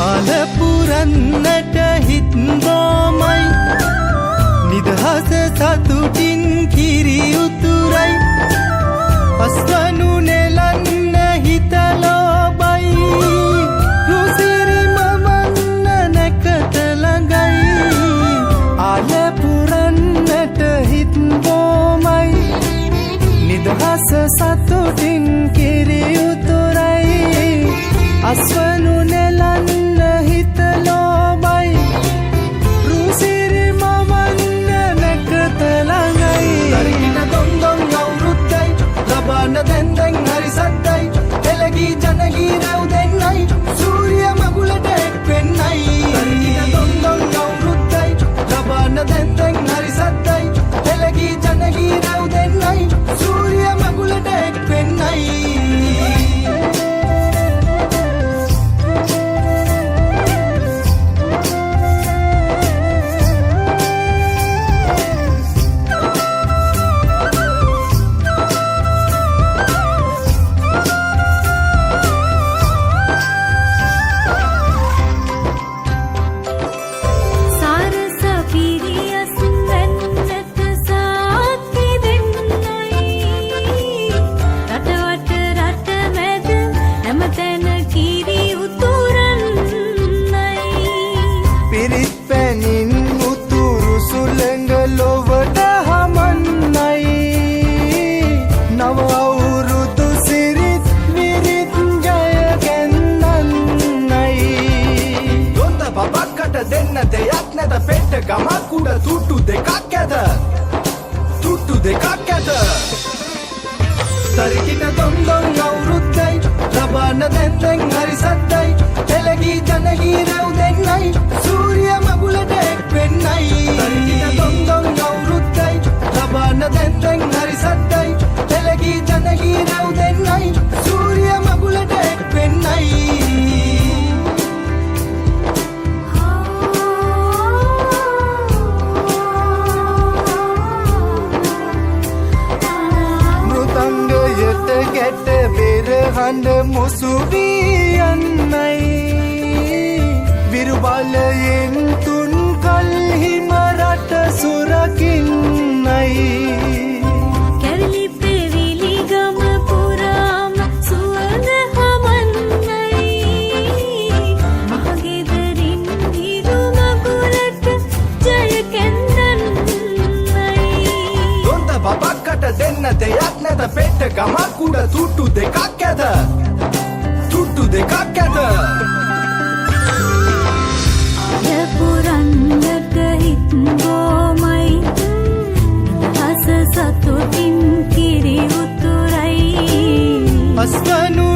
අලපුරන්නට හිත්බෝමයි නිදහස සතුටින් කිරි උතුරයි අස්වනු නෙලන්න හිතලෝබයි රුසිරි මමන්න නැකත ළඟයි අලපුරන්නට හිත්බෝමයි නිදහස සතුටින් කිරි උතුරයි අස්වනු නෙලන්න හිතලෝබයි රුසිරි මමන්න නැකත ළඟයි තරිකින දොන්දොන් අවුරුද්දයි ලබන්න දැන්දැන් හරි සද්දයි එළගී ජනගී රැව් දෙන්නයි සූරිය මගුලට එක් වෙන්නයි තරිකින දොන්දොන් අවුරුද්දයි ලබන්න දැන්දැන් හරි සද්දයි එළගී ජනගී රැව් දෙන්නයි සූරිය මගුලට එක් වෙන්නයි දෙන්න දෙයක් නැත පෙට්ට ගමක් උඩ තුට්ටු දෙකක් ඇත තුට්ටු දෙකක් ඇත තරිකින දොන්දොන් අවුරුද්දයි ලබන්න දැන්දැන් හරි සද්දයි එළගී ජනගී රැව් දෙන්නයි සූරිය මගුලට එක් වෙන්නයි තරිකින දොන්දොන් අවුරුද්දයි ලබන්න දැන්දැන් හරි සද්දයි එළගී ජනගී රැව් දෙන්නයි සූරිය මගුලට එක් වෙන්නයි ගැට පෙරහඬ මුසුවී යන්නයි විරුබලයෙන් තුන් කල්හිම රට සුරකින්නයි කැවිලි පෙවිලි ගම පුරාම සුවඳ හමන්නයි මහගෙදරින් හිරු මගුලට ජය කැන්දන්නයි දොන්ද බබක්කට දෙන්න දෙයක් නැත පෙට්ට ගමක් උඩ තුට්ටු දෙකක් ඇත තුට්ටු දෙකක් ඇත අලපුරන්නට හිත්බෝමයි නිදහස සතුටින් කිරි උතුරයි අස්වනු